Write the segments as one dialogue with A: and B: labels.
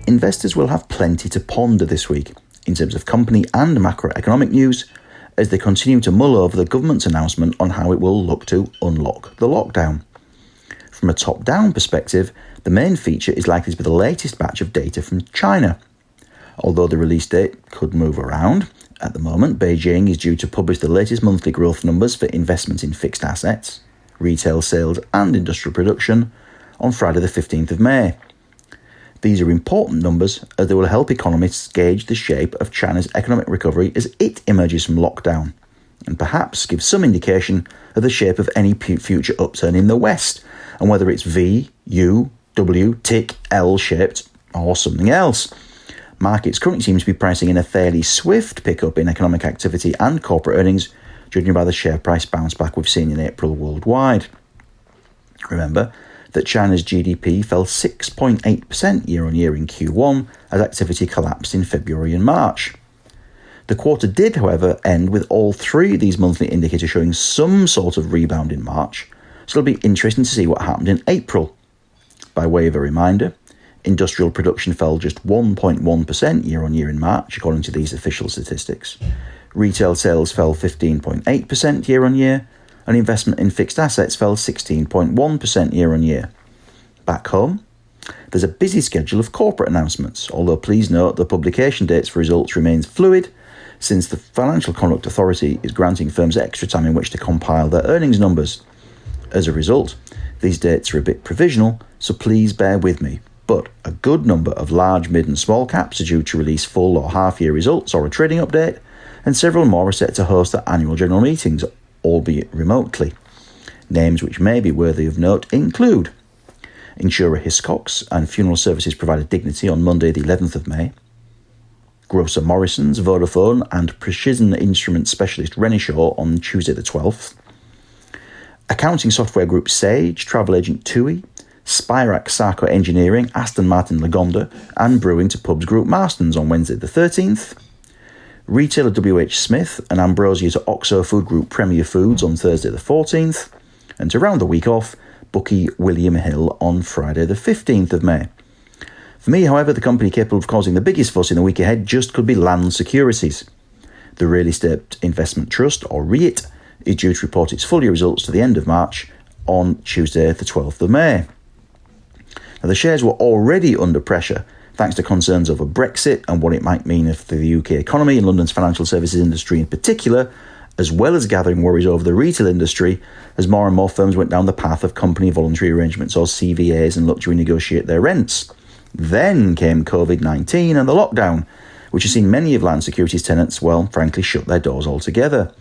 A: investors will have plenty to ponder this week in terms of company and macroeconomic news as they continue to mull over the government's announcement on how it will look to unlock the lockdown. From a top-down perspective, the main feature is likely to be the latest batch of data from China. Although the release date could move around, at the moment Beijing is due to publish the latest monthly growth numbers for investment in fixed assets, retail sales and industrial production on Friday the 15th of May. These are important numbers as they will help economists gauge the shape of China's economic recovery as it emerges from lockdown, and perhaps give some indication of the shape of any future upturn in the West, and whether it's V, U, W, tick, L-shaped or something else. Markets currently seem to be pricing in a fairly swift pickup in economic activity and corporate earnings, judging by the share price bounce back we've seen in April worldwide. Remember that China's GDP fell 6.8% year-on-year in Q1 as activity collapsed in February and March. The quarter did, however, end with all three of these monthly indicators showing some sort of rebound in March, so it'll be interesting to see what happened in April. By way of a reminder, industrial production fell just 1.1% year-on-year in March, according to these official statistics. Retail sales fell 15.8% year-on-year, and investment in fixed assets fell 16.1% year-on-year. Back home, there's a busy schedule of corporate announcements, although please note the publication dates for results remains fluid, since the Financial Conduct Authority is granting firms extra time in which to compile their earnings numbers. As a result, these dates are a bit provisional, so please bear with me. But a good number of large, mid and small caps are due to release full or half-year results or a trading update, and several more are set to host their annual general meetings, albeit remotely. Names which may be worthy of note include insurer Hiscox and funeral services provider Dignity on Monday the 11th of May, grocer Morrison's, Vodafone and precision instrument specialist Renishaw on Tuesday the 12th, accounting software group Sage, travel agent TUI, Spirax Sarco Engineering, Aston Martin Lagonda and brewing to pubs group Marston's on Wednesday the 13th, retailer WH Smith and Ambrosia to Oxo Food Group Premier Foods on Thursday the 14th, and to round the week off, bookie William Hill on Friday the 15th of May. For me, however, the company capable of causing the biggest fuss in the week ahead just could be Land Securities. The Real Estate Investment Trust, or REIT, is due to report its full year results to the end of March on Tuesday the 12th of May. Now, the shares were already under pressure thanks to concerns over Brexit and what it might mean for the UK economy and London's financial services industry in particular, as well as gathering worries over the retail industry as more and more firms went down the path of company voluntary arrangements or CVAs and looked to renegotiate their rents. Then came COVID-19 and the lockdown, which has seen many of Land Securities tenants, well, frankly, shut their doors altogether.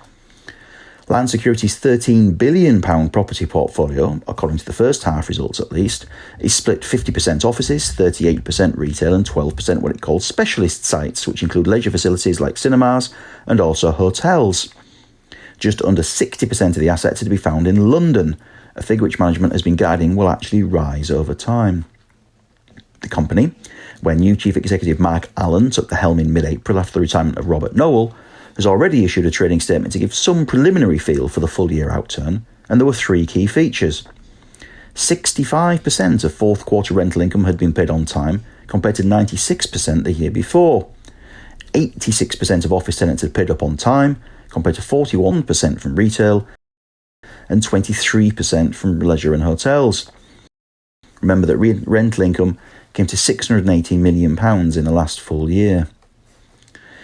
A: Land Securities' £13 billion property portfolio, according to the first half results at least, is split 50% offices, 38% retail and 12% what it calls specialist sites, which include leisure facilities like cinemas and also hotels. Just under 60% of the assets are to be found in London, a figure which management has been guiding will actually rise over time. The company, where new Chief Executive Mark Allen took the helm in mid-April after the retirement of Robert Noel, has already issued a trading statement to give some preliminary feel for the full-year outturn, and there were three key features. 65% of fourth quarter rental income had been paid on time, compared to 96% the year before. 86% of office tenants had paid up on time, compared to 41% from retail, and 23% from leisure and hotels. Remember that rental income came to £680 million in the last full year.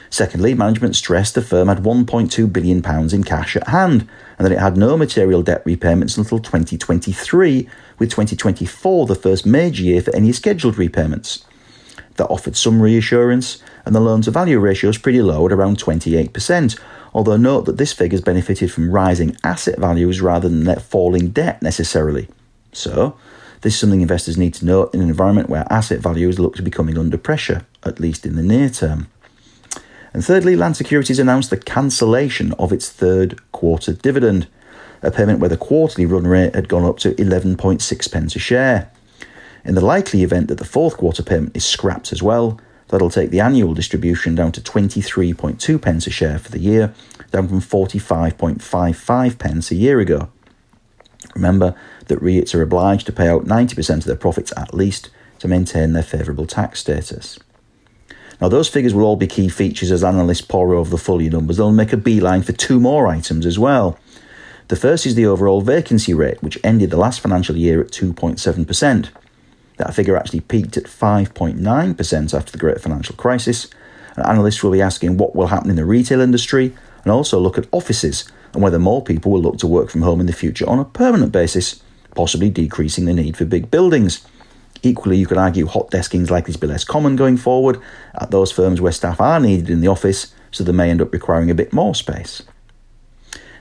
A: Secondly, management stressed the firm had £1.2 billion in cash at hand and that it had no material debt repayments until 2023, with 2024 the first major year for any scheduled repayments. That offered some reassurance, and the loan-to-value ratio is pretty low at around 28%, although note that this figure has benefited from rising asset values rather than net falling debt necessarily. So, this is something investors need to note in an environment where asset values look to be coming under pressure, at least in the near term. And thirdly, Land Securities announced the cancellation of its third quarter dividend, a payment where the quarterly run rate had gone up to 11.6 pence a share. In the likely event that the fourth quarter payment is scrapped as well, that'll take the annual distribution down to 23.2 pence a share for the year, down from 45.55 pence a year ago. Remember that REITs are obliged to pay out 90% of their profits at least to maintain their favourable tax status. Now, those figures will all be key features as analysts pore over the full year numbers. They'll make a beeline for two more items as well. The first is the overall vacancy rate, which ended the last financial year at 2.7%. That figure actually peaked at 5.9% after the Great Financial Crisis. And analysts will be asking what will happen in the retail industry and also look at offices and whether more people will look to work from home in the future on a permanent basis, possibly decreasing the need for big buildings. Equally, you could argue hot desking is likely to be less common going forward at those firms where staff are needed in the office, so they may end up requiring a bit more space.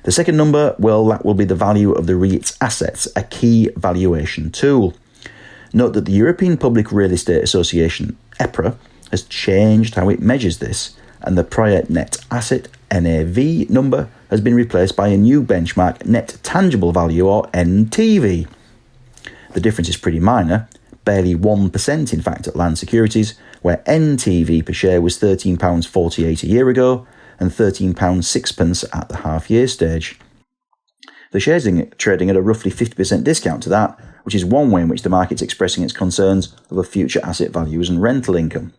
A: The second number, well, that will be the value of the REIT's assets, a key valuation tool. Note that the European Public Real Estate Association, EPRA, has changed how it measures this, and the prior net asset NAV number has been replaced by a new benchmark, net tangible value, or NTV. The difference is pretty minor, barely 1% in fact at Land Securities, where NTV per share was £13.48 a year ago and £13.06 at the half-year stage. The shares are trading at a roughly 50% discount to that, which is one way in which the market's expressing its concerns over future asset values and rental income.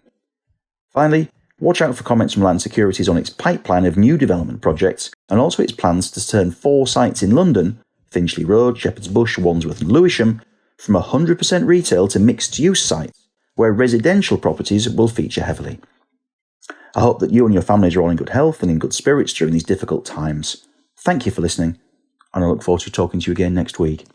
A: Finally, watch out for comments from Land Securities on its pipeline of new development projects and also its plans to turn 4 sites in London, Finchley Road, Shepherd's Bush, Wandsworth and Lewisham, from 100% retail to mixed-use sites, where residential properties will feature heavily. I hope that you and your families are all in good health and in good spirits during these difficult times. Thank you for listening, and I look forward to talking to you again next week.